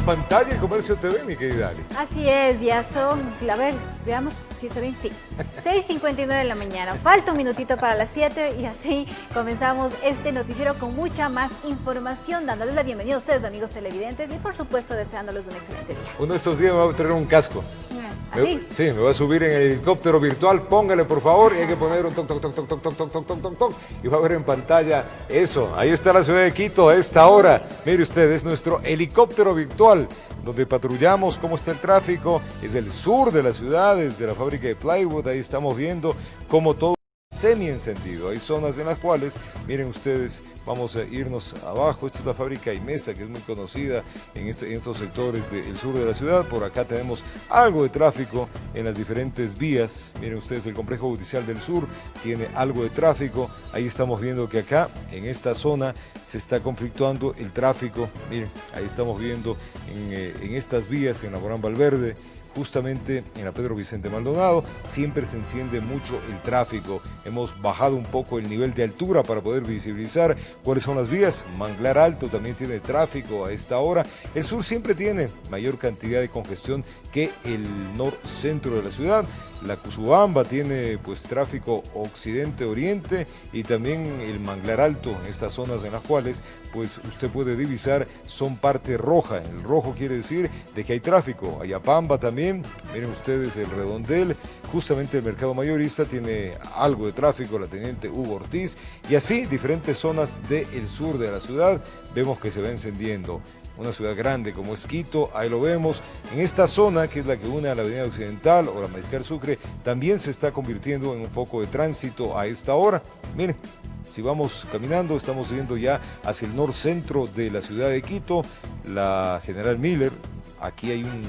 pantalla el Comercio TV, mi querida Ali. Así es, ya son, a ver, veamos si está bien, sí, 6:59 de la mañana, falta un minutito para las 7 y así comenzamos este noticiero con mucha más información, dándoles la bienvenida a ustedes, amigos televidentes, y por supuesto deseándoles un excelente día. Uno de estos días me va a traer un casco. ¿Así? Sí, me voy a subir en el helicóptero virtual, póngale por favor, y hay que poner un toc, toc, toc, toc, toc, toc, toc, toc, toc, toc, toc, y va a ver en pantalla eso. Ahí está la ciudad de Quito a esta hora. Mire usted, es nuestro helicóptero virtual, donde patrullamos cómo está el tráfico. Es el sur de la ciudad, desde la fábrica de plywood, ahí estamos viendo cómo todo semi-encendido. Hay zonas en las cuales, miren ustedes, vamos a irnos abajo. Esta es la fábrica Imesa, que es muy conocida en estos sectores del sur de la ciudad. Por acá tenemos algo de tráfico en las diferentes vías. Miren ustedes, el complejo judicial del sur tiene algo de tráfico. Ahí estamos viendo que acá, en esta zona, se está conflictuando el tráfico. Miren, ahí estamos viendo en estas vías, en la Morán Valverde, justamente en la Pedro Vicente Maldonado, siempre se enciende mucho el tráfico. Hemos bajado un poco el nivel de altura para poder visibilizar cuáles son las vías. Manglar Alto también tiene tráfico a esta hora. El sur siempre tiene mayor cantidad de congestión que el centro de la ciudad. La Cusubamba tiene pues tráfico occidente-oriente y también el Manglar Alto, estas zonas en las cuales pues usted puede divisar son parte roja. El rojo quiere decir de que hay tráfico. Ayapamba también, miren ustedes el Redondel, justamente el mercado mayorista tiene algo de tráfico, la Teniente Hugo Ortiz, y así diferentes zonas del sur de la ciudad vemos que se va encendiendo. Una ciudad grande como es Quito, ahí lo vemos. En esta zona, que es la que une a la Avenida Occidental o la Mariscal Sucre, también se está convirtiendo en un foco de tránsito a esta hora. Miren, si vamos caminando, estamos yendo ya hacia el norcentro de la ciudad de Quito, la General Miller. Aquí hay un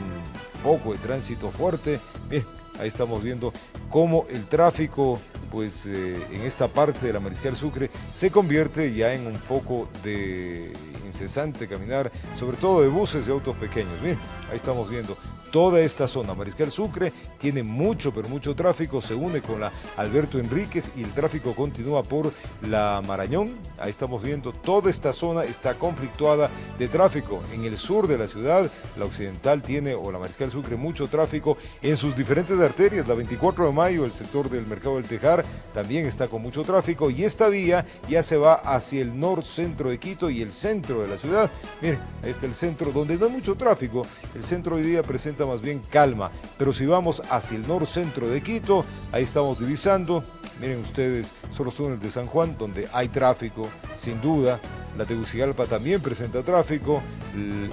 foco de tránsito fuerte. Miren, ahí estamos viendo cómo el tráfico, pues en esta parte de la Mariscal Sucre, se convierte ya en un foco de incesante caminar, sobre todo de buses y autos pequeños. Miren, ahí estamos viendo toda esta zona. Mariscal Sucre tiene mucho, pero mucho tráfico, se une con la Alberto Enríquez y el tráfico continúa por la Marañón. Ahí estamos viendo, toda esta zona está conflictuada de tráfico. En el sur de la ciudad, la Occidental tiene, o la Mariscal Sucre, mucho tráfico en sus diferentes arterias. La 24 de mayo, el sector del Mercado del Tejar, también está con mucho tráfico, y esta vía ya se va hacia el norcentro de Quito y el centro de la ciudad. Miren, ahí está el centro, donde no hay mucho tráfico. El centro hoy día presenta más bien calma, pero si vamos hacia el norcentro de Quito, ahí estamos divisando, miren ustedes, son los túneles de San Juan, donde hay tráfico, sin duda. La Tegucigalpa también presenta tráfico,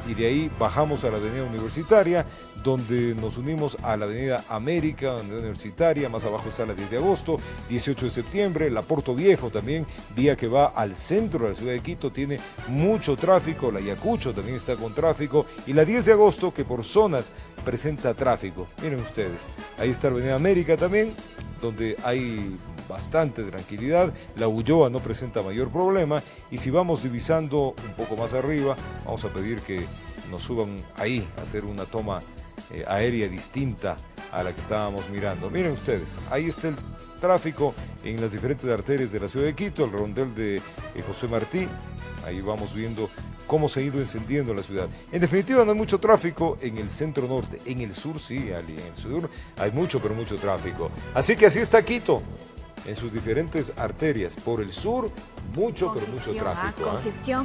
y de ahí bajamos a la Avenida Universitaria, donde nos unimos a la Avenida América, Avenida Universitaria, más abajo está la 10 de agosto, 18 de septiembre, la Porto Viejo también, vía que va al centro de la ciudad de Quito, tiene mucho tráfico, la Ayacucho también está con tráfico, y la 10 de agosto, que por zonas presenta tráfico. Miren ustedes, ahí está la Avenida América también, donde hay bastante tranquilidad. La Ulloa no presenta mayor problema, y si vamos divisando un poco más arriba, vamos a pedir que nos suban ahí a hacer una toma aérea distinta a la que estábamos mirando. Miren ustedes, ahí está el tráfico en las diferentes arterias de la ciudad de Quito, el rondel de José Martí. Ahí vamos viendo cómo se ha ido encendiendo la ciudad. En definitiva, no hay mucho tráfico en el centro norte. En el sur sí, Ali, en el sur hay mucho, pero mucho tráfico. Así que así está Quito, en sus diferentes arterias. Por el sur, mucho, pero mucho tráfico.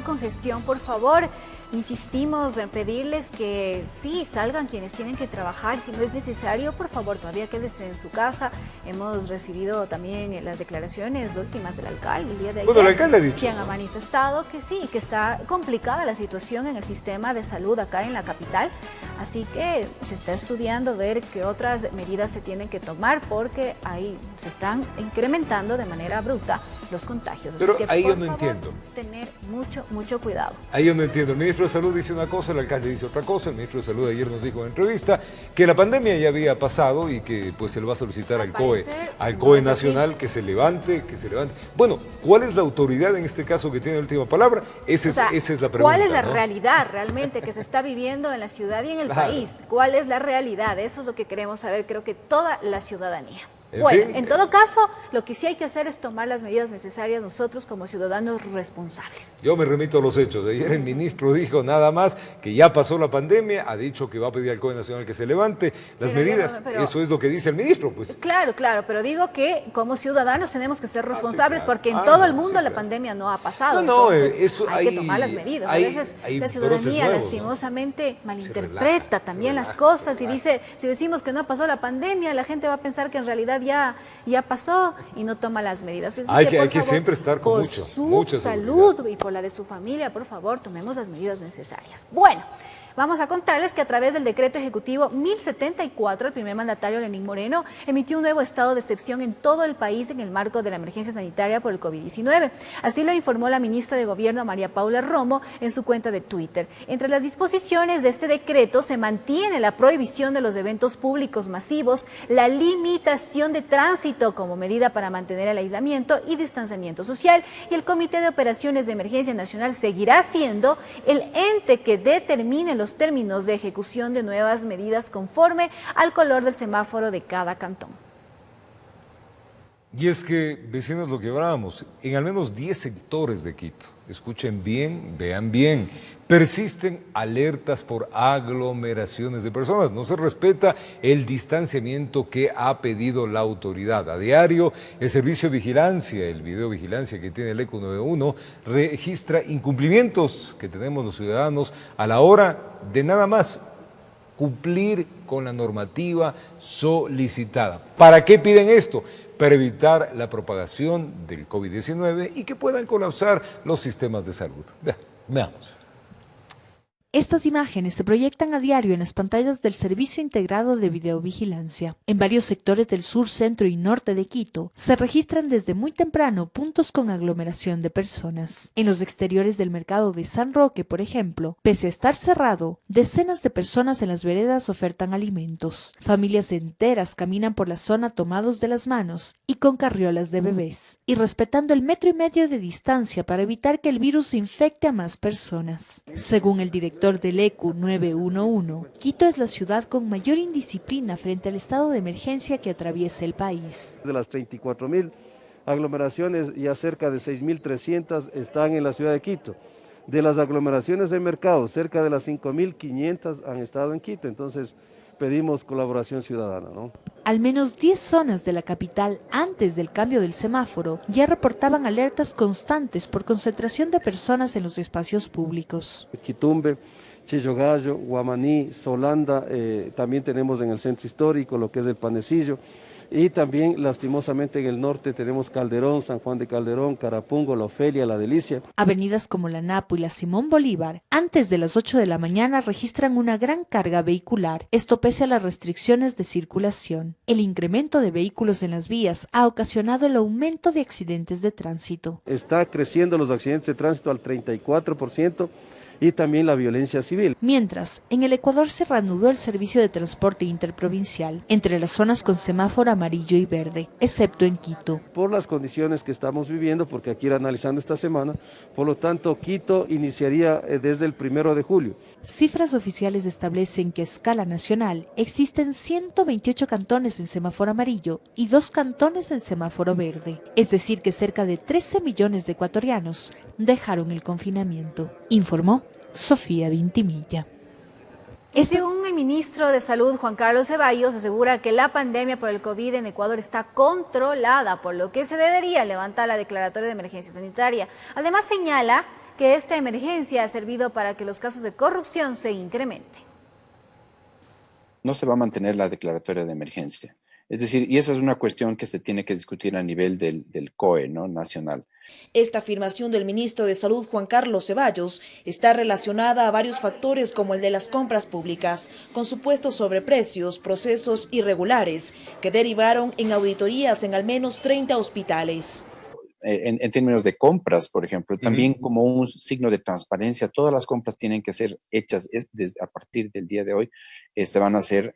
Congestión, por favor. Insistimos en pedirles que sí, salgan quienes tienen que trabajar. Si no es necesario, por favor, todavía quédese en su casa. Hemos recibido también las declaraciones últimas del alcalde el día de ayer. Bueno, el alcalde ha dicho, quien ha manifestado que sí, que está complicada la situación en el sistema de salud acá en la capital. Así que se está estudiando ver qué otras medidas se tienen que tomar, porque ahí se están incrementando de manera bruta los contagios. Pero así que, ahí yo no favor, entiendo. Tener mucho cuidado. Ahí yo no entiendo. El ministro de Salud dice una cosa, el alcalde dice otra cosa. El ministro de Salud ayer nos dijo en entrevista que la pandemia ya había pasado y que pues él va a solicitar al COE nacional que se levante. Bueno, ¿cuál es la autoridad en este caso que tiene la última palabra? Esa es la pregunta. ¿Cuál es la realidad realmente que se está viviendo en la ciudad y en el país? ¿Cuál es la realidad? Eso es lo que queremos saber, creo que toda la ciudadanía. Bueno, en todo caso, lo que sí hay que hacer es tomar las medidas necesarias nosotros como ciudadanos responsables. Yo me remito a los hechos. Ayer el ministro dijo nada más que ya pasó la pandemia, ha dicho que va a pedir al COE Nacional que se levante las medidas. Eso es lo que dice el ministro, pues. Claro, pero digo que como ciudadanos tenemos que ser responsables porque en todo el mundo la pandemia no ha pasado. Entonces, eso hay que tomar las medidas. A veces la ciudadanía lastimosamente malinterpreta también las cosas y dice, si decimos que no ha pasado la pandemia, la gente va a pensar que en realidad ya pasó y no toma las medidas. Hay que siempre estar con mucha salud y por la de su familia, por favor, tomemos las medidas necesarias. Bueno, vamos a contarles que a través del decreto ejecutivo 1074, el primer mandatario Lenín Moreno emitió un nuevo estado de excepción en todo el país en el marco de la emergencia sanitaria por el COVID-19. Así lo informó la ministra de Gobierno María Paula Romo en su cuenta de Twitter. Entre las disposiciones de este decreto se mantiene la prohibición de los eventos públicos masivos, la limitación de tránsito como medida para mantener el aislamiento y distanciamiento social, y el Comité de Operaciones de Emergencia Nacional seguirá siendo el ente que determine los términos de ejecución de nuevas medidas conforme al color del semáforo de cada cantón. Y es que, vecinos, lo que hablábamos, en al menos 10 sectores de Quito, escuchen bien, vean bien, persisten alertas por aglomeraciones de personas. No se respeta el distanciamiento que ha pedido la autoridad. A diario, el servicio de vigilancia, el videovigilancia que tiene el ECO 91, registra incumplimientos que tenemos los ciudadanos a la hora de nada más cumplir con la normativa solicitada. ¿Para qué piden esto? Para evitar la propagación del COVID-19 y que puedan colapsar los sistemas de salud. Veamos. Estas imágenes se proyectan a diario en las pantallas del Servicio Integrado de Videovigilancia. En varios sectores del sur, centro y norte de Quito se registran desde muy temprano puntos con aglomeración de personas. En los exteriores del mercado de San Roque, por ejemplo, pese a estar cerrado, decenas de personas en las veredas ofertan alimentos. Familias enteras caminan por la zona tomados de las manos y con carriolas de bebés, y respetando el 1,5 metros de distancia para evitar que el virus infecte a más personas. Según el director del ECO 911, Quito es la ciudad con mayor indisciplina frente al estado de emergencia que atraviesa el país. De las 34.000 aglomeraciones, ya cerca de 6.300 están en la ciudad de Quito. De las aglomeraciones de mercado, cerca de las 5.500 han estado en Quito, entonces pedimos colaboración ciudadana, ¿no? Al menos 10 zonas de la capital antes del cambio del semáforo ya reportaban alertas constantes por concentración de personas en los espacios públicos. Quitumbe, Chillogallo, Guamaní, Solanda, también tenemos en el centro histórico lo que es el Panecillo, y también lastimosamente en el norte tenemos Calderón, San Juan de Calderón, Carapungo, La Ofelia, La Delicia. Avenidas como la Napo y la Simón Bolívar, antes de las 8 de la mañana registran una gran carga vehicular, esto pese a las restricciones de circulación. El incremento de vehículos en las vías ha ocasionado el aumento de accidentes de tránsito. Está creciendo los accidentes de tránsito al 34%. Y también la violencia civil. Mientras, en el Ecuador se reanudó el servicio de transporte interprovincial entre las zonas con semáforo amarillo y verde, excepto en Quito. Por las condiciones que estamos viviendo, porque aquí ir analizando esta semana, por lo tanto Quito iniciaría desde el 1 de julio. Cifras oficiales establecen que a escala nacional existen 128 cantones en semáforo amarillo y 2 cantones en semáforo verde. Es decir que cerca de 13 millones de ecuatorianos dejaron el confinamiento, informó Sofía Vintimilla. Y según el ministro de Salud, Juan Carlos Ceballos, asegura que la pandemia por el COVID en Ecuador está controlada, por lo que se debería levantar la declaratoria de emergencia sanitaria. Además, señala que esta emergencia ha servido para que los casos de corrupción se incrementen. No se va a mantener la declaratoria de emergencia. Es decir, y esa es una cuestión que se tiene que discutir a nivel del COE, ¿no?, nacional. Esta afirmación del ministro de Salud, Juan Carlos Ceballos, está relacionada a varios factores como el de las compras públicas, con supuestos sobreprecios, procesos irregulares, que derivaron en auditorías en al menos 30 hospitales. En términos de compras, por ejemplo, también como un signo de transparencia, todas las compras tienen que ser hechas a partir del día de hoy, se van a hacer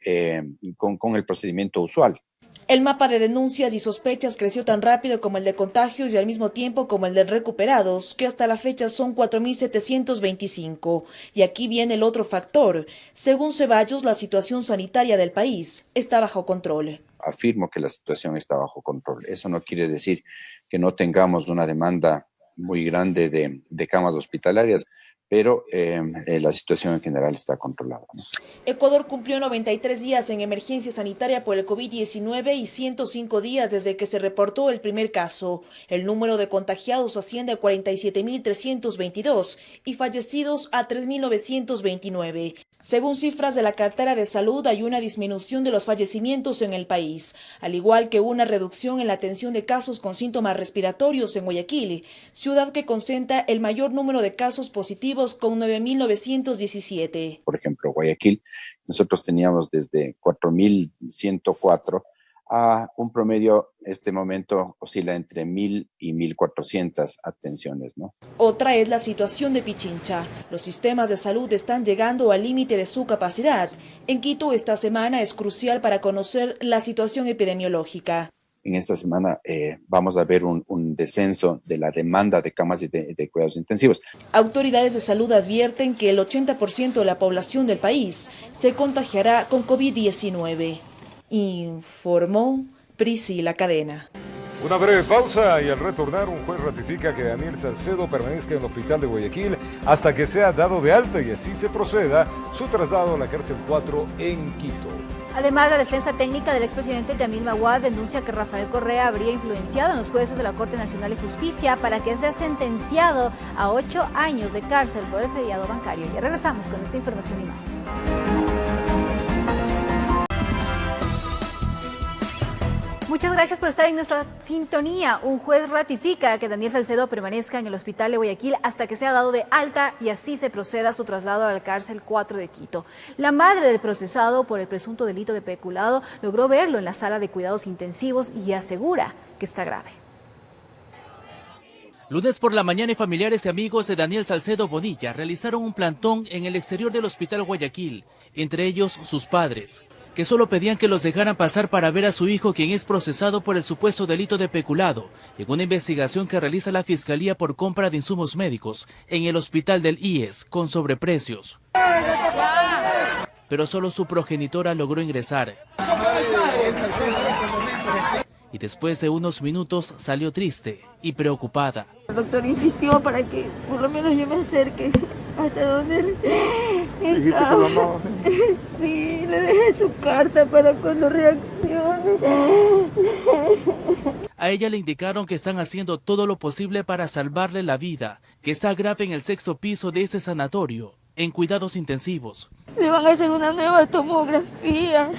con el procedimiento usual. El mapa de denuncias y sospechas creció tan rápido como el de contagios y al mismo tiempo como el de recuperados, que hasta la fecha son 4.725. Y aquí viene el otro factor. Según Ceballos, la situación sanitaria del país está bajo control. afirmo que la situación está bajo control. Eso no quiere decir que no tengamos una demanda muy grande de camas hospitalarias, pero la situación en general está controlada, ¿no? Ecuador cumplió 93 días en emergencia sanitaria por el COVID-19 y 105 días desde que se reportó el primer caso. El número de contagiados asciende a 47.322 y fallecidos a 3.929. Según cifras de la cartera de salud, hay una disminución de los fallecimientos en el país, al igual que una reducción en la atención de casos con síntomas respiratorios en Guayaquil, ciudad que concentra el mayor número de casos positivos con 9.917. Por ejemplo, Guayaquil, nosotros teníamos desde 4.104 a un promedio, este momento oscila entre 1.000 y 1.400 atenciones, ¿no? Otra es la situación de Pichincha. Los sistemas de salud están llegando al límite de su capacidad. En Quito esta semana es crucial para conocer la situación epidemiológica. En esta semana vamos a ver un descenso de la demanda de camas de cuidados intensivos. Autoridades de salud advierten que el 80% de la población del país se contagiará con COVID-19. Informó Priscila Cadena. Una breve pausa y al retornar un juez ratifica que Daniel Salcedo permanezca en el hospital de Guayaquil hasta que sea dado de alta y así se proceda su traslado a la cárcel 4 en Quito. Además, la defensa técnica del expresidente Yamil Maguad denuncia que Rafael Correa habría influenciado en los jueces de la Corte Nacional de Justicia para que sea sentenciado a 8 años de cárcel por el feriado bancario. Ya regresamos con esta información y más. Muchas gracias por estar en nuestra sintonía. Un juez ratifica que Daniel Salcedo permanezca en el hospital de Guayaquil hasta que sea dado de alta y así se proceda a su traslado a la cárcel 4 de Quito. La madre del procesado por el presunto delito de peculado logró verlo en la sala de cuidados intensivos y asegura que está grave. Lunes por la mañana, familiares y amigos de Daniel Salcedo Bonilla realizaron un plantón en el exterior del hospital Guayaquil, entre ellos sus padres, que solo pedían que los dejaran pasar para ver a su hijo, quien es procesado por el supuesto delito de peculado, en una investigación que realiza la Fiscalía por compra de insumos médicos en el hospital del IES con sobreprecios. Pero solo su progenitora logró ingresar. Y después de unos minutos salió triste y preocupada. El doctor insistió para que por lo menos yo me acerque hasta donde estaba. Sí, le dejé su carta para cuando reaccione. A ella le indicaron que están haciendo todo lo posible para salvarle la vida, que está grave en el 6º piso de este sanatorio, en cuidados intensivos. Le van a hacer una nueva tomografía.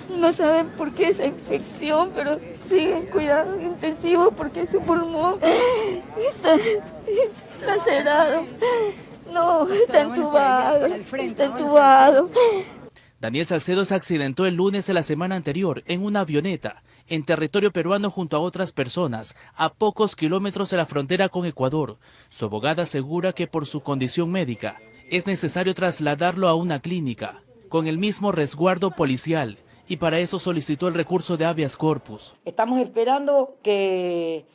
No saben por qué esa infección, pero siguen cuidados intensivos porque su pulmón está lacerado. No, está entubado, está entubado. Daniel Salcedo se accidentó el lunes de la semana anterior en una avioneta en territorio peruano junto a otras personas a pocos kilómetros de la frontera con Ecuador. Su abogada asegura que por su condición médica es necesario trasladarlo a una clínica con el mismo resguardo policial y para eso solicitó el recurso de habeas corpus. Estamos esperando que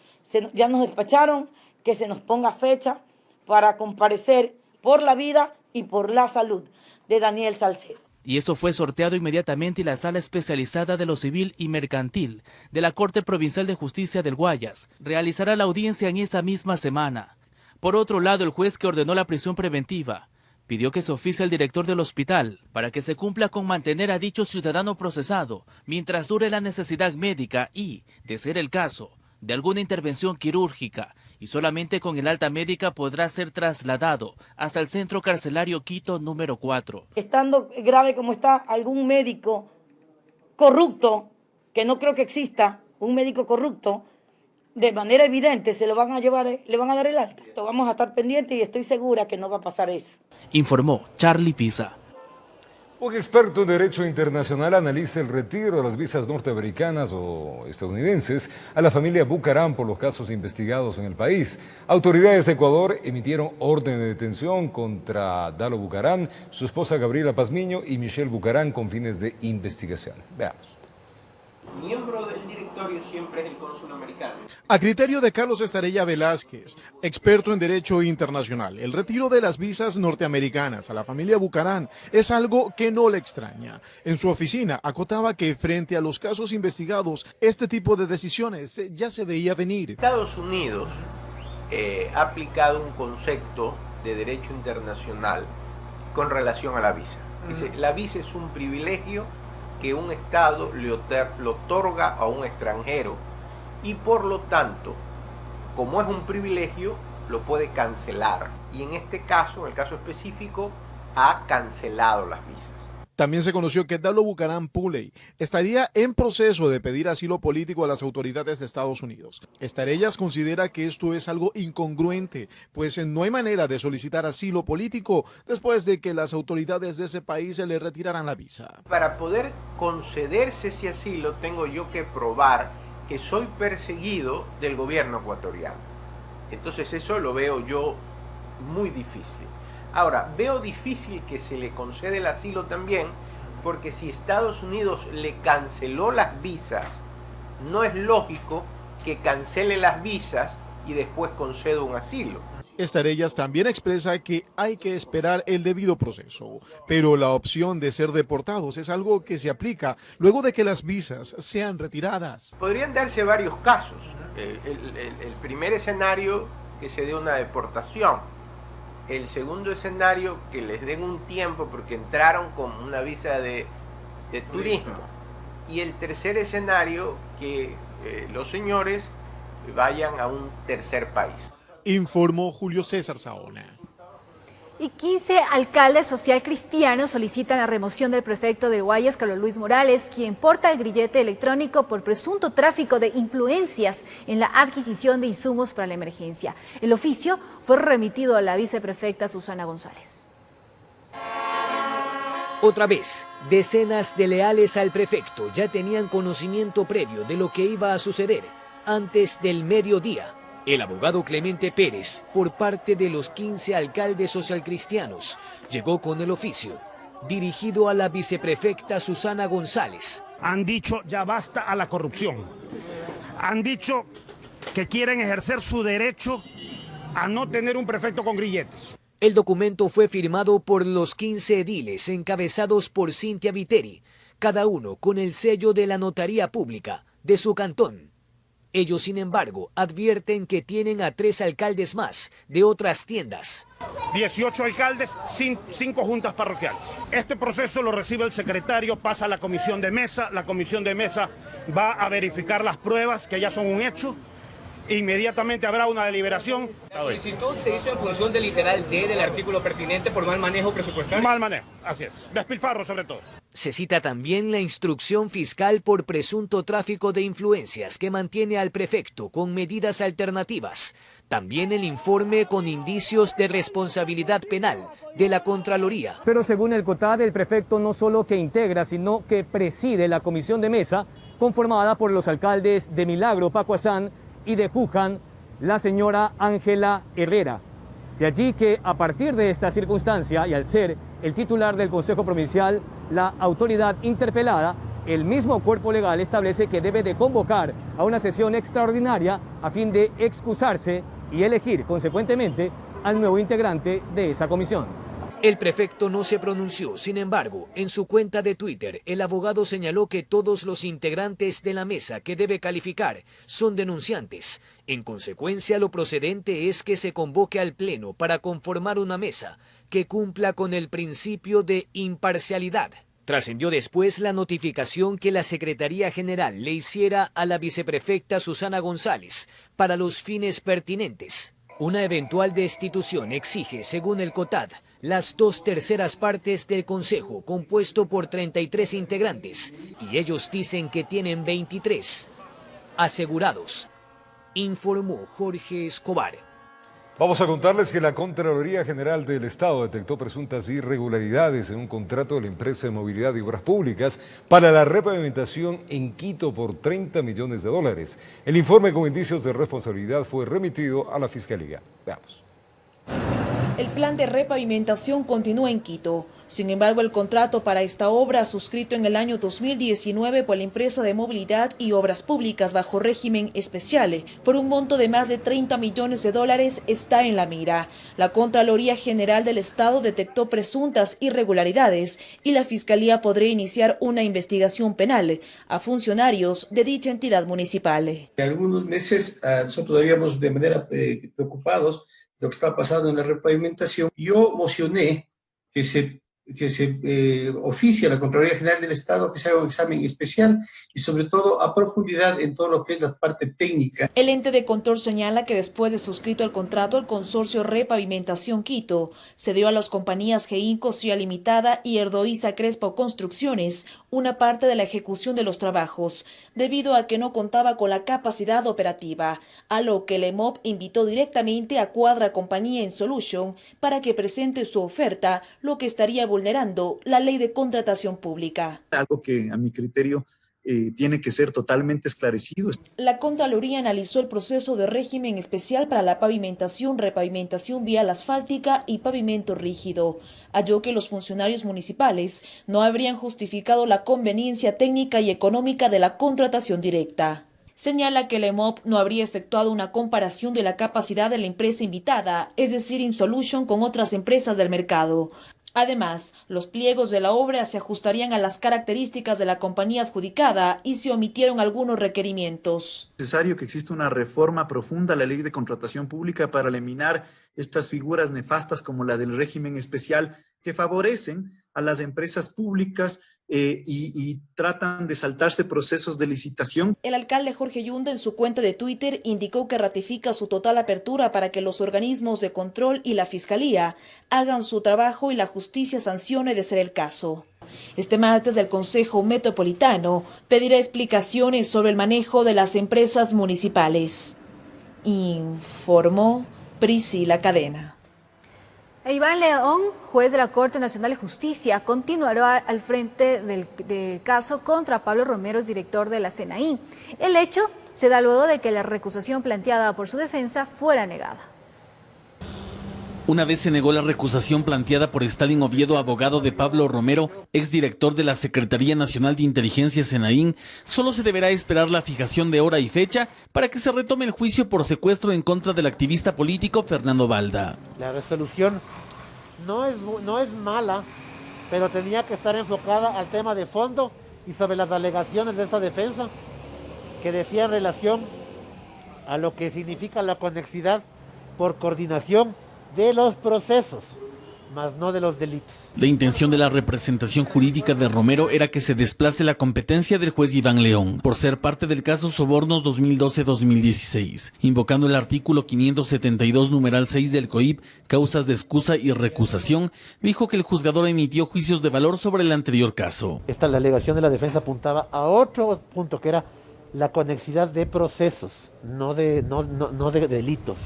ya nos despacharon, que se nos ponga fecha para comparecer por la vida y por la salud de Daniel Salcedo. Y esto fue sorteado inmediatamente y la Sala Especializada de lo Civil y Mercantil de la Corte Provincial de Justicia del Guayas realizará la audiencia en esta misma semana. Por otro lado, el juez que ordenó la prisión preventiva pidió que se oficie al director del hospital para que se cumpla con mantener a dicho ciudadano procesado mientras dure la necesidad médica y, de ser el caso, de alguna intervención quirúrgica, y solamente con el alta médica podrá ser trasladado hasta el centro carcelario Quito número 4. Estando grave como está, algún médico corrupto, que no creo que exista, un médico corrupto, de manera evidente se lo van a llevar, le van a dar el alta. Vamos a estar pendientes y estoy segura que no va a pasar eso. Informó Charlie Pisa. Un experto en Derecho Internacional analiza el retiro de las visas norteamericanas o estadounidenses a la familia Bucaram por los casos investigados en el país. Autoridades de Ecuador emitieron orden de detención contra Dalo Bucaram, su esposa Gabriela Pazmiño y Michelle Bucaram con fines de investigación. Veamos. Miembro del directorio siempre es el cónsul americano. A criterio de Carlos Estarella Velázquez, experto en Derecho Internacional, el retiro de las visas norteamericanas a la familia Bucaram es algo que no le extraña. En su oficina acotaba que frente a los casos investigados, este tipo de decisiones ya se veía venir. Estados Unidos ha aplicado un concepto de derecho internacional con relación a la visa. Dice, la visa es un privilegio que un Estado le otorga a un extranjero y por lo tanto, como es un privilegio, lo puede cancelar. Y en este caso, en el caso específico, ha cancelado las visas. También se conoció que Dalo Bucaram Puley estaría en proceso de pedir asilo político a las autoridades de Estados Unidos. Estarellas considera que esto es algo incongruente, pues no hay manera de solicitar asilo político después de que las autoridades de ese país se le retiraran la visa. Para poder concederse ese asilo, tengo yo que probar que soy perseguido del gobierno ecuatoriano. Entonces eso lo veo yo muy difícil. Ahora, veo difícil que se le conceda el asilo también, porque si Estados Unidos le canceló las visas, no es lógico que cancele las visas y después conceda un asilo. Estarellas también expresa que hay que esperar el debido proceso, pero la opción de ser deportados es algo que se aplica luego de que las visas sean retiradas. Podrían darse varios casos. El primer escenario, que se dé una deportación. El segundo escenario, que les den un tiempo porque entraron con una visa de turismo. Y el tercer escenario, que los señores vayan a un tercer país. Informó Julio César Saona. Y 15 alcaldes socialcristianos solicitan la remoción del prefecto de Guayas, Carlos Luis Morales, quien porta el grillete electrónico por presunto tráfico de influencias en la adquisición de insumos para la emergencia. El oficio fue remitido a la viceprefecta Susana González. Otra vez, decenas de leales al prefecto ya tenían conocimiento previo de lo que iba a suceder antes del mediodía. El abogado Clemente Pérez, por parte de los 15 alcaldes socialcristianos, llegó con el oficio, dirigido a la viceprefecta Susana González. Han dicho ya basta a la corrupción. Han dicho que quieren ejercer su derecho a no tener un prefecto con grilletes. El documento fue firmado por los 15 ediles encabezados por Cintia Viteri, cada uno con el sello de la notaría pública de su cantón. Ellos, sin embargo, advierten que tienen a 3 alcaldes más de otras tiendas. 18 alcaldes, 5 juntas parroquiales. Este proceso lo recibe el secretario, pasa a la comisión de mesa. La comisión de mesa va a verificar las pruebas, que ya son un hecho. Inmediatamente habrá una deliberación. La solicitud se hizo en función del literal D del artículo pertinente por mal manejo presupuestario. Mal manejo, así es. Despilfarro sobre todo. Se cita también la instrucción fiscal por presunto tráfico de influencias que mantiene al prefecto con medidas alternativas. También el informe con indicios de responsabilidad penal de la Contraloría. Pero según el COTAD, el prefecto no solo que integra, sino que preside la comisión de mesa conformada por los alcaldes de Milagro, Pacuazán, y de Juján, la señora Ángela Herrera. De allí que a partir de esta circunstancia y al ser el titular del Consejo Provincial, la autoridad interpelada, el mismo cuerpo legal establece que debe de convocar a una sesión extraordinaria a fin de excusarse y elegir consecuentemente al nuevo integrante de esa comisión. El prefecto no se pronunció, sin embargo, en su cuenta de Twitter, el abogado señaló que todos los integrantes de la mesa que debe calificar son denunciantes. En consecuencia, lo procedente es que se convoque al Pleno para conformar una mesa que cumpla con el principio de imparcialidad. Trascendió después la notificación que la Secretaría General le hiciera a la viceprefecta Susana González para los fines pertinentes. Una eventual destitución exige, según el COTAD, las 2/3 partes del Consejo, compuesto por 33 integrantes, y ellos dicen que tienen 23 asegurados, informó Jorge Escobar. Vamos a contarles que la Contraloría General del Estado detectó presuntas irregularidades en un contrato de la empresa de movilidad y obras públicas para la repavimentación en Quito por $30 millones. El informe con indicios de responsabilidad fue remitido a la Fiscalía. Veamos. El plan de repavimentación continúa en Quito. Sin embargo, el contrato para esta obra, suscrito en el año 2019 por la empresa de movilidad y obras públicas bajo régimen especial, por un monto de más de 30 millones de dólares, está en la mira. La Contraloría General del Estado detectó presuntas irregularidades y la Fiscalía podría iniciar una investigación penal a funcionarios de dicha entidad municipal. Algunos meses nosotros habíamos de manera preocupados de lo que estaba pasando en la repavimentación. Yo mocioné que se oficie a la Contraloría General del Estado, que se haga un examen especial y sobre todo a profundidad en todo lo que es la parte técnica. El ente de control señala que después de suscrito el contrato, el consorcio Repavimentación Quito cedió a las compañías Geinco Cia Limitada y Erdoiza Crespo Construcciones una parte de la ejecución de los trabajos, debido a que no contaba con la capacidad operativa, a lo que el EMOP invitó directamente a Cuadra Compañía Insolution para que presente su oferta, lo que estaría vulnerando la ley de contratación pública. Algo que a mi criterio tiene que ser totalmente esclarecido. La Contraloría analizó el proceso de régimen especial para la pavimentación, repavimentación vial asfáltica y pavimento rígido. Halló que los funcionarios municipales no habrían justificado la conveniencia técnica y económica de la contratación directa. Señala que el EMOP no habría efectuado una comparación de la capacidad de la empresa invitada, es decir, Insolution, con otras empresas del mercado. Además, los pliegos de la obra se ajustarían a las características de la compañía adjudicada y se omitieron algunos requerimientos. Es necesario que exista una reforma profunda a la ley de contratación pública para eliminar estas figuras nefastas como la del régimen especial que favorecen a las empresas públicas y tratan de saltarse procesos de licitación. El alcalde Jorge Yunda en su cuenta de Twitter indicó que ratifica su total apertura para que los organismos de control y la Fiscalía hagan su trabajo y la justicia sancione de ser el caso. Este martes el Consejo Metropolitano pedirá explicaciones sobre el manejo de las empresas municipales. Informó Priscila Cadena. Iván León, juez de la Corte Nacional de Justicia, continuará al frente del caso contra Pablo Romero, director de la CNI. El hecho se da luego de que la recusación planteada por su defensa fuera negada. Una vez se negó la recusación planteada por Stalin Oviedo, abogado de Pablo Romero, exdirector de la Secretaría Nacional de Inteligencia SENAIN, solo se deberá esperar la fijación de hora y fecha para que se retome el juicio por secuestro en contra del activista político Fernando Balda. La resolución no es mala, pero tenía que estar enfocada al tema de fondo y sobre las alegaciones de esta defensa, que decía en relación a lo que significa la conexidad por coordinación de los procesos, más no de los delitos. La intención de la representación jurídica de Romero era que se desplace la competencia del juez Iván León por ser parte del caso Sobornos 2012-2016, invocando el artículo 572 numeral 6 del COIP, causas de excusa y recusación, dijo que el juzgador emitió juicios de valor sobre el anterior caso. La alegación de la defensa apuntaba a otro punto, que era la conexidad de procesos, no de delitos,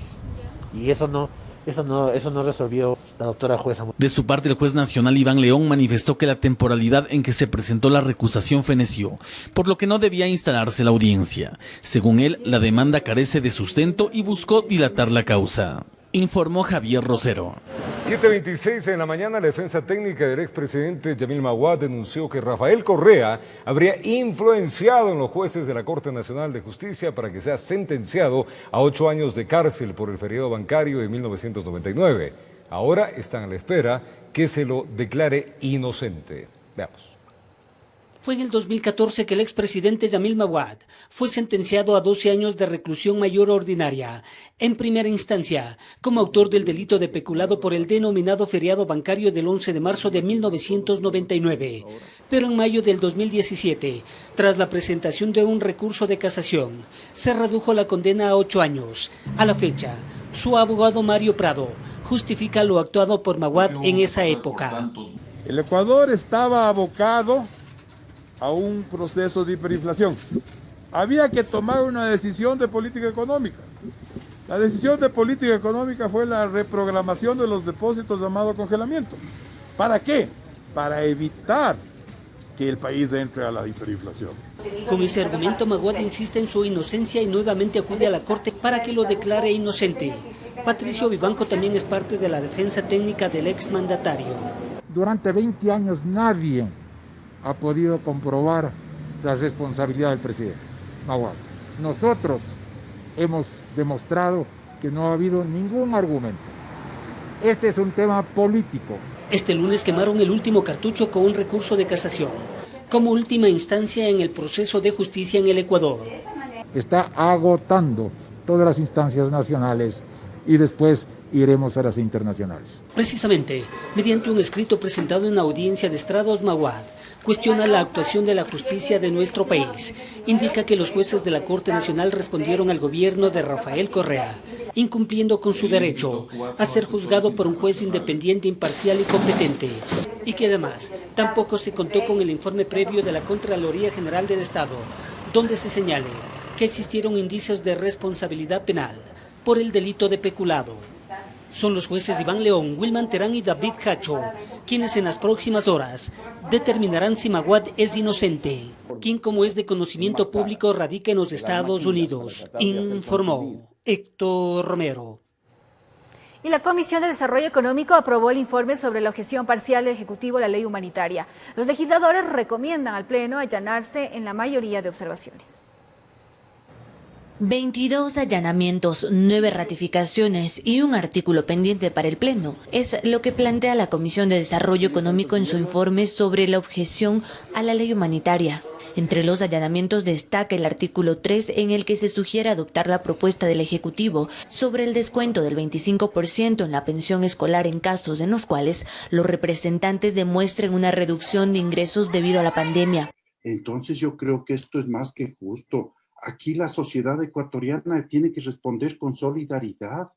y eso no resolvió la doctora jueza. De su parte, el juez nacional Iván León manifestó que la temporalidad en que se presentó la recusación feneció, por lo que no debía instalarse la audiencia. Según él, la demanda carece de sustento y buscó dilatar la causa. Informó Javier Rosero. 7:26 en la mañana, la defensa técnica del expresidente Yamil Maguad denunció que Rafael Correa habría influenciado en los jueces de la Corte Nacional de Justicia para que sea sentenciado a 8 años de cárcel por el feriado bancario de 1999. Ahora están a la espera que se lo declare inocente. Veamos. Fue en el 2014 que el expresidente Yamil Maguad fue sentenciado a 12 años de reclusión mayor ordinaria, en primera instancia, como autor del delito de peculado por el denominado feriado bancario del 11 de marzo de 1999. Pero en mayo del 2017, tras la presentación de un recurso de casación, se redujo la condena a 8 años. A la fecha, su abogado Mario Prado justifica lo actuado por Maguad en esa época. El Ecuador estaba abocado a un proceso de hiperinflación. Había que tomar una decisión de política económica. La decisión de política económica fue la reprogramación de los depósitos llamado congelamiento. ¿Para qué? Para evitar que el país entre a la hiperinflación. Con ese argumento, Maguad insiste en su inocencia y nuevamente acude a la Corte para que lo declare inocente. Patricio Vivanco también es parte de la defensa técnica del exmandatario. Durante 20 años nadie ha podido comprobar la responsabilidad del presidente Maguad. Nosotros hemos demostrado que no ha habido ningún argumento. Este es un tema político. Este lunes quemaron el último cartucho con un recurso de casación, como última instancia en el proceso de justicia en el Ecuador. Está agotando todas las instancias nacionales y después iremos a las internacionales. Precisamente, mediante un escrito presentado en la audiencia de Estrados, Maguad cuestiona la actuación de la justicia de nuestro país. Indica que los jueces de la Corte Nacional respondieron al gobierno de Rafael Correa, incumpliendo con su derecho a ser juzgado por un juez independiente, imparcial y competente, y que además tampoco se contó con el informe previo de la Contraloría General del Estado, donde se señale que existieron indicios de responsabilidad penal por el delito de peculado. Son los jueces Iván León, Wilman Terán y David Hacho quienes en las próximas horas determinarán si Maguad es inocente, quien como es de conocimiento público radica en los Estados Unidos, informó Héctor Romero. Y la Comisión de Desarrollo Económico aprobó el informe sobre la objeción parcial del Ejecutivo a la ley humanitaria. Los legisladores recomiendan al Pleno allanarse en la mayoría de observaciones. 22 allanamientos, 9 ratificaciones y un artículo pendiente para el Pleno es lo que plantea la Comisión de Desarrollo Económico en su informe sobre la objeción a la ley humanitaria. Entre los allanamientos destaca el artículo 3 en el que se sugiere adoptar la propuesta del Ejecutivo sobre el descuento del 25% en la pensión escolar en casos en los cuales los representantes demuestren una reducción de ingresos debido a la pandemia. Entonces yo creo que esto es más que justo. Aquí la sociedad ecuatoriana tiene que responder con solidaridad.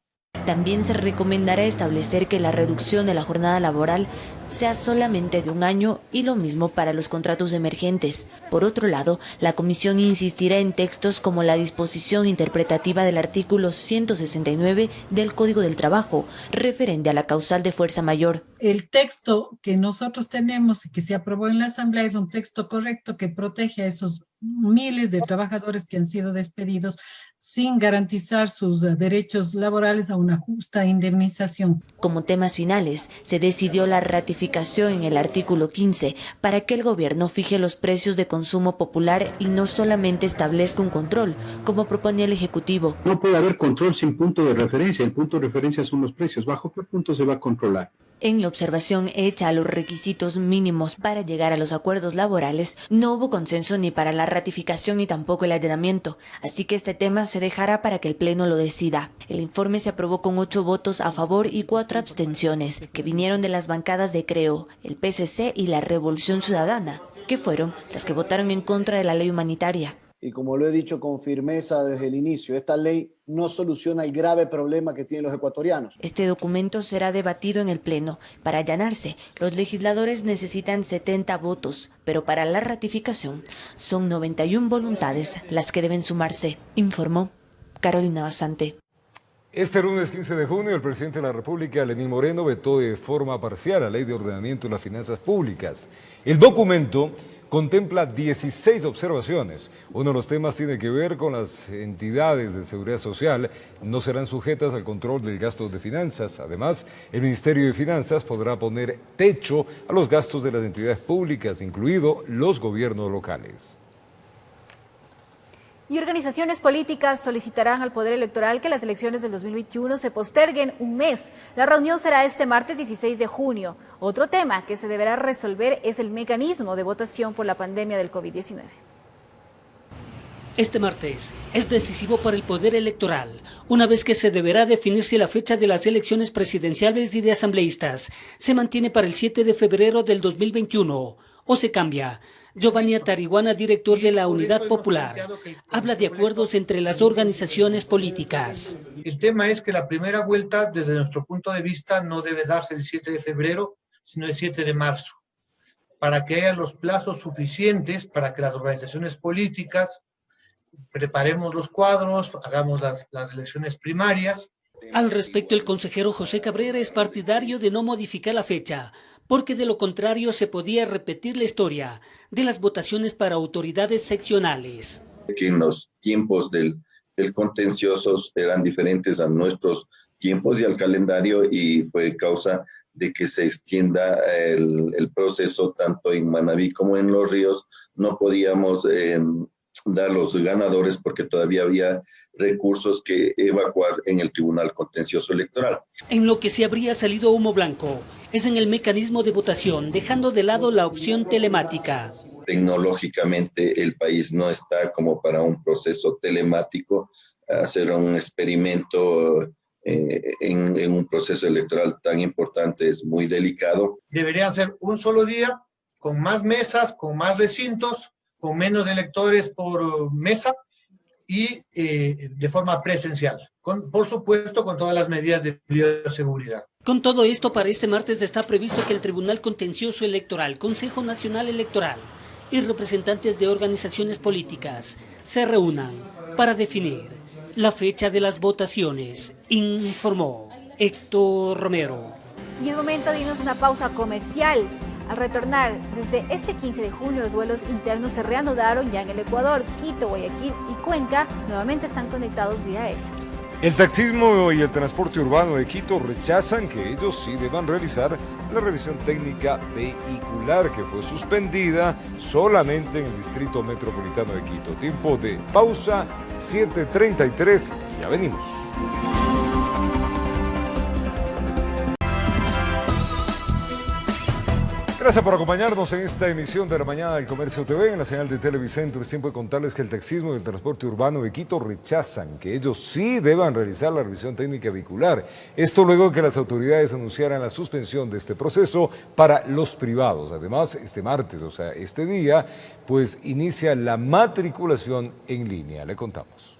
También se recomendará establecer que la reducción de la jornada laboral sea solamente de un año y lo mismo para los contratos emergentes. Por otro lado, la Comisión insistirá en textos como la disposición interpretativa del artículo 169 del Código del Trabajo, referente a la causal de fuerza mayor. El texto que nosotros tenemos y que se aprobó en la Asamblea es un texto correcto que protege a esos miles de trabajadores que han sido despedidos sin garantizar sus derechos laborales a una justa indemnización. Como temas finales, se decidió la ratificación en el artículo 15 para que el gobierno fije los precios de consumo popular y no solamente establezca un control, como proponía el Ejecutivo. No puede haber control sin punto de referencia. El punto de referencia son los precios. ¿Bajo qué punto se va a controlar? En la observación hecha a los requisitos mínimos para llegar a los acuerdos laborales, no hubo consenso ni para la ratificación ni tampoco el allanamiento, así que este tema se dejará para que el Pleno lo decida. El informe se aprobó con 8 votos a favor y 4 abstenciones, que vinieron de las bancadas de Creo, el PSC y la Revolución Ciudadana, que fueron las que votaron en contra de la ley humanitaria. Y como lo he dicho con firmeza desde el inicio, esta ley no soluciona el grave problema que tienen los ecuatorianos. Este documento será debatido en el Pleno. Para allanarse, los legisladores necesitan 70 votos, pero para la ratificación son 91 voluntades las que deben sumarse, informó Carolina Basante. Este lunes 15 de junio, el presidente de la República, Lenín Moreno, vetó de forma parcial la Ley de Ordenamiento de las Finanzas Públicas. El documento contempla 16 observaciones. Uno de los temas tiene que ver con las entidades de seguridad social, no serán sujetas al control del gasto de finanzas. Además, el Ministerio de Finanzas podrá poner techo a los gastos de las entidades públicas, incluidos los gobiernos locales. Y organizaciones políticas solicitarán al Poder Electoral que las elecciones del 2021 se posterguen un mes. La reunión será este martes 16 de junio. Otro tema que se deberá resolver es el mecanismo de votación por la pandemia del COVID-19. Este martes es decisivo para el Poder Electoral, una vez que se deberá definir si la fecha de las elecciones presidenciales y de asambleístas se mantiene para el 7 de febrero del 2021 o se cambia. Giovanni Atariguana, director de la Unidad Popular, habla de acuerdos entre las organizaciones políticas. El tema es que la primera vuelta, desde nuestro punto de vista, no debe darse el 7 de febrero, sino el 7 de marzo, para que haya los plazos suficientes para que las organizaciones políticas preparemos los cuadros, hagamos las elecciones primarias. Al respecto, el consejero José Cabrera es partidario de no modificar la fecha, porque de lo contrario se podía repetir la historia de las votaciones para autoridades seccionales. Que en los tiempos del contencioso eran diferentes a nuestros tiempos y al calendario, y fue causa de que se extienda el proceso tanto en Manabí como en Los Ríos. No podíamos dar los ganadores porque todavía había recursos que evacuar en el Tribunal Contencioso Electoral. En lo que se habría salido humo blanco es en el mecanismo de votación, dejando de lado la opción telemática. Tecnológicamente el país no está como para un proceso telemático. Hacer un experimento en un proceso electoral tan importante es muy delicado. Deberían ser un solo día, con más mesas, con más recintos, con menos electores por mesa y de forma presencial. Por supuesto, con todas las medidas de bioseguridad. Con todo esto, para este martes está previsto que el Tribunal Contencioso Electoral, Consejo Nacional Electoral y representantes de organizaciones políticas se reúnan para definir la fecha de las votaciones, informó Héctor Romero. Y es momento de irnos a una pausa comercial. Al retornar, desde este 15 de junio los vuelos internos se reanudaron ya en el Ecuador. Quito, Guayaquil y Cuenca nuevamente están conectados vía aérea. El taxismo y el transporte urbano de Quito rechazan que ellos sí deban realizar la revisión técnica vehicular que fue suspendida solamente en el Distrito Metropolitano de Quito. Tiempo de pausa, 7:33, ya venimos. Gracias por acompañarnos en esta emisión de la mañana del Comercio TV en la señal de Televicentro. Es tiempo de contarles que el taxismo y el transporte urbano de Quito rechazan que ellos sí deban realizar la revisión técnica vehicular. Esto luego de que las autoridades anunciaran la suspensión de este proceso para los privados. Además, este martes, o sea, este día, pues inicia la matriculación en línea. Le contamos.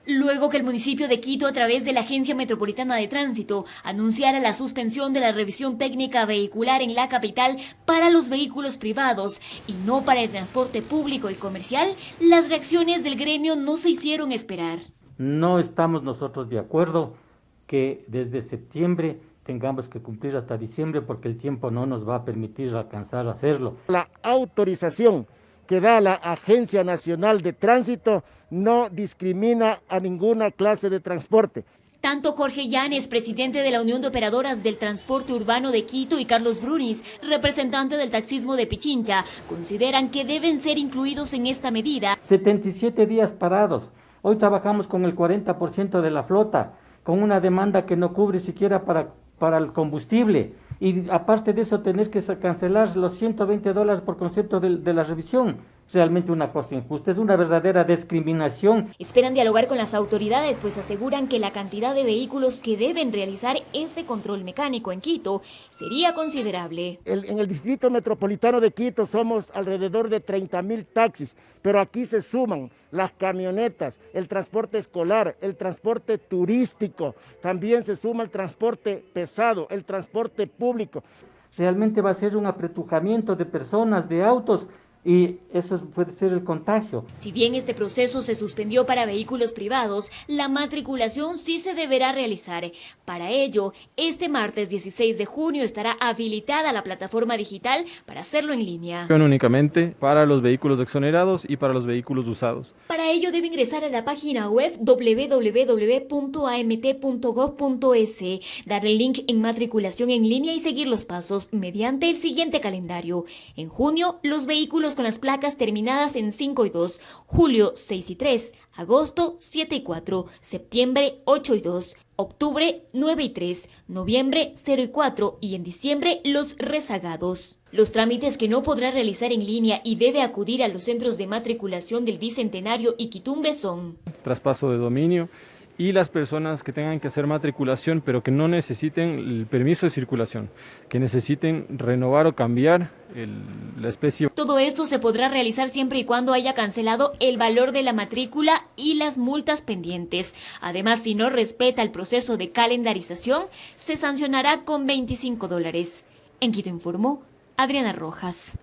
Luego que el municipio de Quito, a través de la Agencia Metropolitana de Tránsito, anunciara la suspensión de la revisión técnica vehicular en la capital para los vehículos privados y no para el transporte público y comercial, las reacciones del gremio no se hicieron esperar. No estamos nosotros de acuerdo que desde septiembre tengamos que cumplir hasta diciembre porque el tiempo no nos va a permitir alcanzar a hacerlo. La autorización que da la Agencia Nacional de Tránsito no discrimina a ninguna clase de transporte. Tanto Jorge Llanes, presidente de la Unión de Operadoras del Transporte Urbano de Quito, y Carlos Brunis, representante del taxismo de Pichincha, consideran que deben ser incluidos en esta medida. 77 días parados. Hoy trabajamos con el 40% de la flota, con una demanda que no cubre siquiera para el combustible. Y aparte de eso, tener que cancelar los $120 por concepto de la revisión. Realmente una cosa injusta, es una verdadera discriminación. Esperan dialogar con las autoridades, pues aseguran que la cantidad de vehículos que deben realizar este control mecánico en Quito sería considerable. En el Distrito Metropolitano de Quito somos alrededor de 30.000 taxis, pero aquí se suman las camionetas, el transporte escolar, el transporte turístico, también se suma el transporte pesado, el transporte público. Realmente va a ser un apretujamiento de personas, de autos, y eso puede ser el contagio. Si bien este proceso se suspendió para vehículos privados, la matriculación sí se deberá realizar. Para ello, este martes 16 de junio estará habilitada la plataforma digital para hacerlo en línea. Únicamente para los vehículos exonerados y para los vehículos usados. Para ello debe ingresar a la página web www.amt.gov.es, darle el link en matriculación en línea y seguir los pasos mediante el siguiente calendario. En junio, los vehículos con las placas terminadas en 5 y 2, julio 6 y 3, agosto 7 y 4, septiembre 8 y 2, octubre 9 y 3, noviembre 0 y 4 y en diciembre los rezagados. Los trámites que no podrá realizar en línea y debe acudir a los centros de matriculación del Bicentenario y Quitumbe son: traspaso de dominio, y las personas que tengan que hacer matriculación pero que no necesiten el permiso de circulación, que necesiten renovar o cambiar la especie. Todo esto se podrá realizar siempre y cuando haya cancelado el valor de la matrícula y las multas pendientes. Además, si no respeta el proceso de calendarización, se sancionará con $25. En Quito informó Adriana Rojas.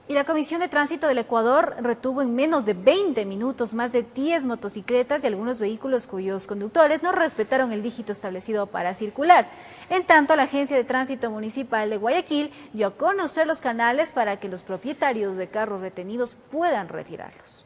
Y la Comisión de Tránsito del Ecuador retuvo en menos de 20 minutos más de 10 motocicletas y algunos vehículos cuyos conductores no respetaron el dígito establecido para circular. En tanto, la Agencia de Tránsito Municipal de Guayaquil dio a conocer los canales para que los propietarios de carros retenidos puedan retirarlos.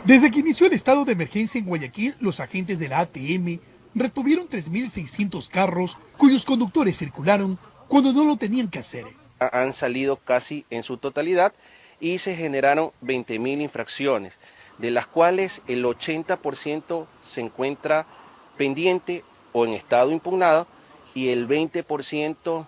Desde que inició el estado de emergencia en Guayaquil, los agentes de la ATM retuvieron 3.600 carros cuyos conductores circularon cuando no lo tenían que hacer. Han salido casi en su totalidad y se generaron 20.000 infracciones, de las cuales el 80% se encuentra pendiente o en estado impugnado y el 20%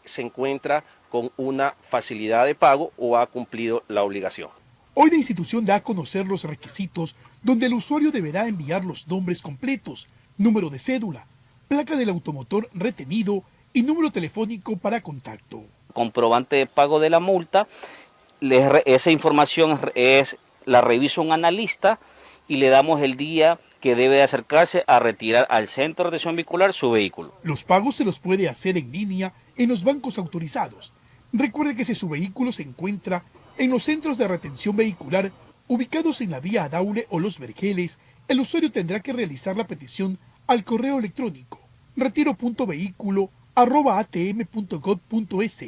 se encuentra con una facilidad de pago o ha cumplido la obligación. Hoy la institución da a conocer los requisitos donde el usuario deberá enviar los nombres completos, número de cédula, placa del automotor retenido y número telefónico para contacto. Comprobante de pago de la multa, esa información la revisa un analista y le damos el día que debe acercarse a retirar al centro de retención vehicular su vehículo. Los pagos se los puede hacer en línea en los bancos autorizados. Recuerde que si su vehículo se encuentra en los centros de retención vehicular ubicados en la vía Daule o Los Vergeles, el usuario tendrá que realizar la petición al correo electrónico retiro.vehiculo@atm.gov.es,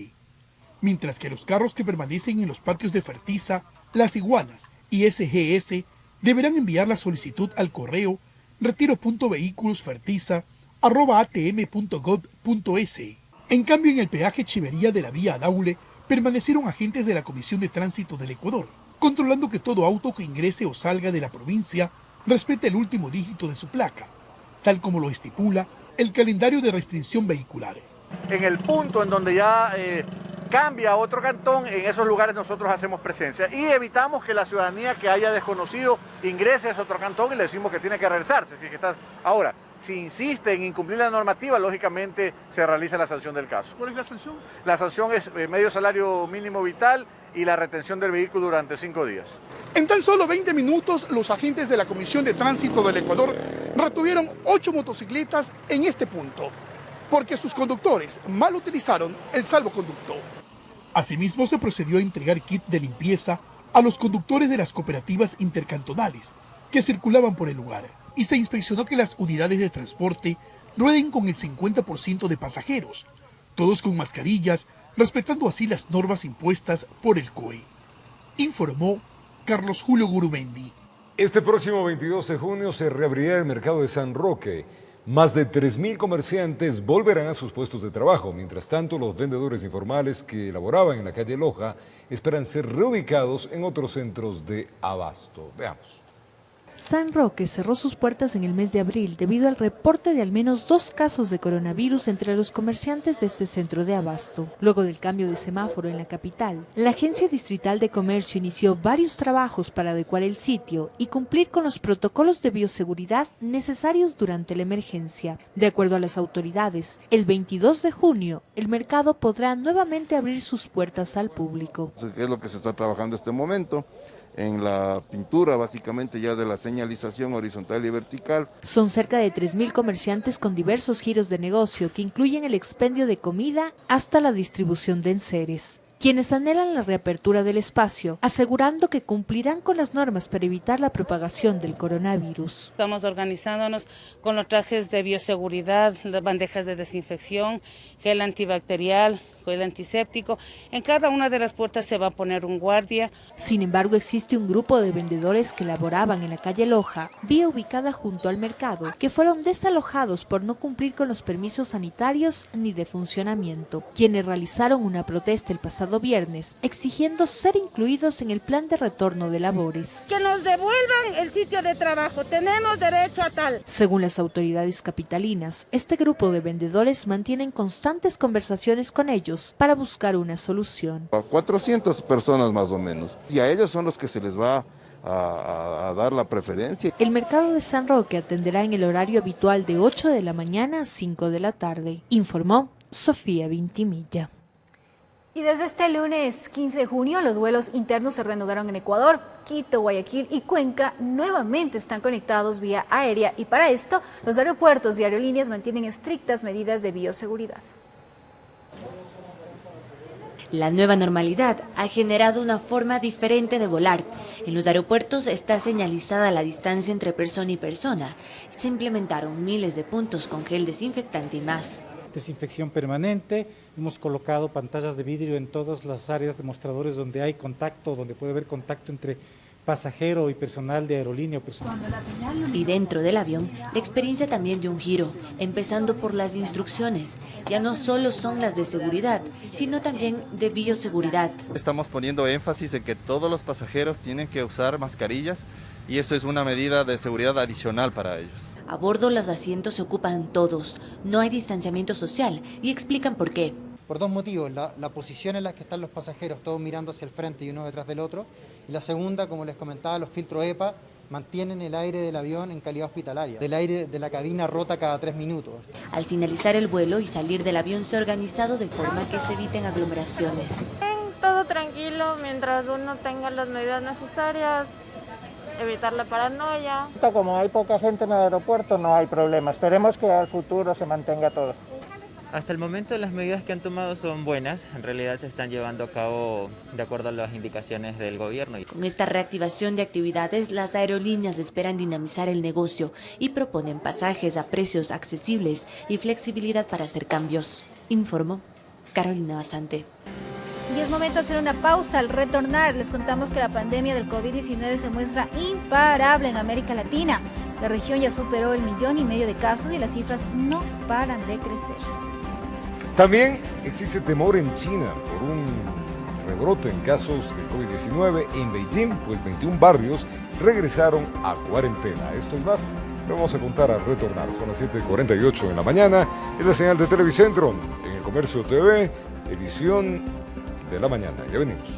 mientras que los carros que permanecen en los patios de Fertiza, Las Iguanas y SGS deberán enviar la solicitud al correo retiro.vehiculosfertiza@atm.gov.es. En cambio, en el peaje Chivería de la vía Daule permanecieron agentes de la Comisión de Tránsito del Ecuador, controlando que todo auto que ingrese o salga de la provincia respete el último dígito de su placa, tal como lo estipula el calendario de restricción vehicular. En el punto en donde ya cambia a otro cantón, en esos lugares nosotros hacemos presencia y evitamos que la ciudadanía que haya desconocido ingrese a ese otro cantón y le decimos que tiene que regresarse. Ahora, si insiste en incumplir la normativa, lógicamente se realiza la sanción del caso. ¿Cuál es la sanción? La sanción es medio salario mínimo vital y la retención del vehículo durante 5 días. En tan solo 20 minutos, los agentes de la Comisión de Tránsito del Ecuador retuvieron 8 motocicletas en este punto, porque sus conductores mal utilizaron el salvoconducto. Asimismo, se procedió a entregar kit de limpieza a los conductores de las cooperativas intercantonales que circulaban por el lugar, y se inspeccionó que las unidades de transporte rueden con el 50% de pasajeros, todos con mascarillas, respetando así las normas impuestas por el COE. Informó Carlos Julio Gurumendi. Este próximo 22 de junio se reabrirá el mercado de San Roque. Más de 3.000 comerciantes volverán a sus puestos de trabajo. Mientras tanto, los vendedores informales que laboraban en la calle Loja esperan ser reubicados en otros centros de abasto. Veamos. San Roque cerró sus puertas en el mes de abril debido al reporte de al menos 2 casos de coronavirus entre los comerciantes de este centro de abasto. Luego del cambio de semáforo en la capital, la Agencia Distrital de Comercio inició varios trabajos para adecuar el sitio y cumplir con los protocolos de bioseguridad necesarios durante la emergencia. De acuerdo a las autoridades, el 22 de junio el mercado podrá nuevamente abrir sus puertas al público. ¿Qué es lo que se está trabajando en este momento? En la pintura básicamente ya de la señalización horizontal y vertical. Son cerca de 3.000 comerciantes con diversos giros de negocio que incluyen el expendio de comida hasta la distribución de enseres, quienes anhelan la reapertura del espacio, asegurando que cumplirán con las normas para evitar la propagación del coronavirus. Estamos organizándonos con los trajes de bioseguridad, las bandejas de desinfección, gel antibacterial, el antiséptico. En cada una de las puertas se va a poner un guardia. Sin embargo, existe un grupo de vendedores que laboraban en la calle Loja, vía ubicada junto al mercado, que fueron desalojados por no cumplir con los permisos sanitarios ni de funcionamiento, quienes realizaron una protesta el pasado viernes, exigiendo ser incluidos en el plan de retorno de labores. Que nos devuelvan el sitio de trabajo, tenemos derecho a tal. Según las autoridades capitalinas, este grupo de vendedores mantienen constantes conversaciones con ellos para buscar una solución. 400 personas más o menos, y a ellos son los que se les va a dar la preferencia. El mercado de San Roque atenderá en el horario habitual de 8 de la mañana a 5 de la tarde, informó Sofía Vintimilla. Y desde este lunes 15 de junio los vuelos internos se reanudaron en Ecuador. Quito, Guayaquil y Cuenca nuevamente están conectados vía aérea y para esto los aeropuertos y aerolíneas mantienen estrictas medidas de bioseguridad. La nueva normalidad ha generado una forma diferente de volar. En los aeropuertos está señalizada la distancia entre persona y persona. Se implementaron miles de puntos con gel desinfectante y más. Desinfección permanente, hemos colocado pantallas de vidrio en todas las áreas de mostradores donde hay contacto, donde puede haber contacto entre pasajero y personal de aerolínea. Y dentro del avión, la experiencia también dio un giro, empezando por las instrucciones. Ya no solo son las de seguridad, sino también de bioseguridad. Estamos poniendo énfasis en que todos los pasajeros tienen que usar mascarillas y esto es una medida de seguridad adicional para ellos. A bordo los asientos se ocupan todos, no hay distanciamiento social y explican por qué. Por dos motivos, la posición en la que están los pasajeros, todos mirando hacia el frente y uno detrás del otro, y la segunda, como les comentaba, los filtros EPA mantienen el aire del avión en calidad hospitalaria. El aire de la cabina rota cada 3 minutos. Al finalizar el vuelo y salir del avión se ha organizado de forma que se eviten aglomeraciones. Todo tranquilo mientras uno tenga las medidas necesarias, evitar la paranoia. Como hay poca gente en el aeropuerto no hay problema, esperemos que al futuro se mantenga todo. Hasta el momento las medidas que han tomado son buenas, en realidad se están llevando a cabo de acuerdo a las indicaciones del gobierno. Con esta reactivación de actividades, las aerolíneas esperan dinamizar el negocio y proponen pasajes a precios accesibles y flexibilidad para hacer cambios. Informó Carolina Basante. Y es momento de hacer una pausa. Al retornar, les contamos que la pandemia del COVID-19 se muestra imparable en América Latina. La región ya superó el 1,5 millones de casos y las cifras no paran de crecer. También existe temor en China por un rebrote en casos de COVID-19 en Beijing, pues 21 barrios regresaron a cuarentena. Esto y más lo vamos a contar al retornar. Son las 7:48 en la mañana. Es la señal de Televicentro en el Comercio TV, edición de la mañana. Ya venimos.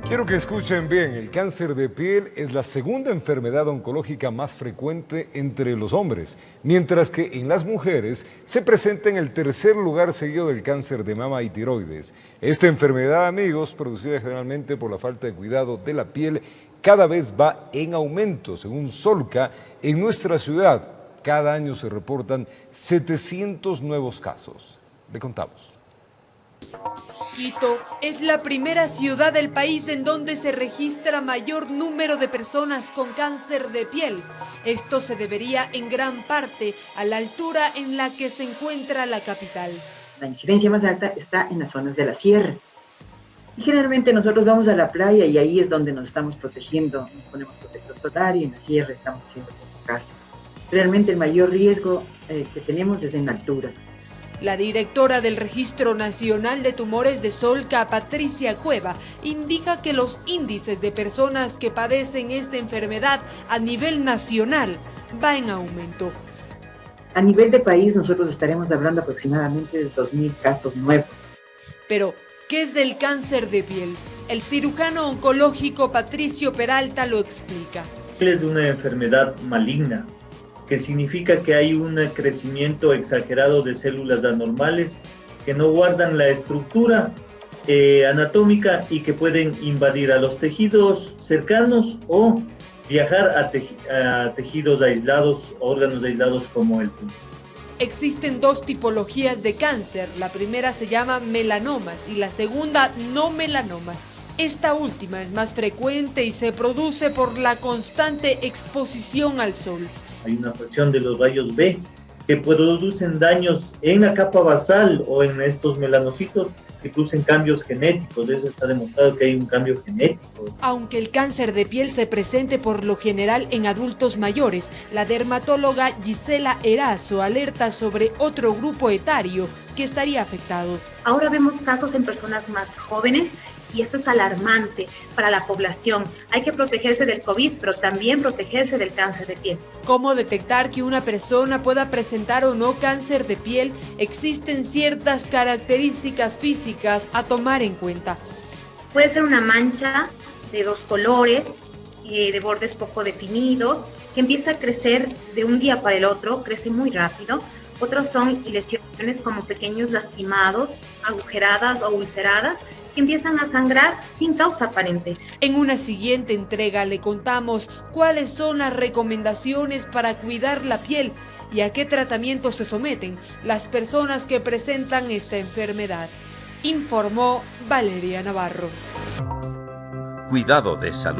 Quiero que escuchen bien, el cáncer de piel es la segunda enfermedad oncológica más frecuente entre los hombres, mientras que en las mujeres se presenta en el tercer lugar seguido del cáncer de mama y tiroides. Esta enfermedad, amigos, producida generalmente por la falta de cuidado de la piel, cada vez va en aumento. Según Solca, en nuestra ciudad, cada año se reportan 700 nuevos casos. Le contamos. Quito es la primera ciudad del país en donde se registra mayor número de personas con cáncer de piel. Esto se debería en gran parte a la altura en la que se encuentra la capital. La incidencia más alta está en las zonas de la sierra. Y generalmente nosotros vamos a la playa y ahí es donde nos estamos protegiendo, nos ponemos protector solar y en la sierra estamos haciendo poco caso. Realmente el mayor riesgo que tenemos es en la altura. La directora del Registro Nacional de Tumores de Solca, Patricia Cueva, indica que los índices de personas que padecen esta enfermedad a nivel nacional va en aumento. A nivel de país nosotros estaremos hablando aproximadamente de 2.000 casos nuevos. Pero, ¿qué es el cáncer de piel? El cirujano oncológico Patricio Peralta lo explica. Es una enfermedad maligna, que significa que hay un crecimiento exagerado de células anormales que no guardan la estructura anatómica y que pueden invadir a los tejidos cercanos o viajar a tejidos aislados, órganos aislados como el pulmón. Existen dos tipologías de cáncer. La primera se llama melanomas y la segunda no melanomas. Esta última es más frecuente y se produce por la constante exposición al sol. Hay una fracción de los rayos B que producen daños en la capa basal o en estos melanocitos que producen cambios genéticos. De eso está demostrado que hay un cambio genético. Aunque el cáncer de piel se presente por lo general en adultos mayores, la dermatóloga Gisela Erazo alerta sobre otro grupo etario que estaría afectado. Ahora vemos casos en personas más jóvenes y esto es alarmante para la población. Hay que protegerse del COVID, pero también protegerse del cáncer de piel. ¿Cómo detectar que una persona pueda presentar o no cáncer de piel? Existen ciertas características físicas a tomar en cuenta. Puede ser una mancha de 2 colores, de bordes poco definidos, que empieza a crecer de un día para el otro, crece muy rápido. Otros son lesiones como pequeños lastimados, agujeradas o ulceradas, que empiezan a sangrar sin causa aparente. En una siguiente entrega le contamos cuáles son las recomendaciones para cuidar la piel y a qué tratamientos se someten las personas que presentan esta enfermedad. Informó Valeria Navarro. Cuidado de salud.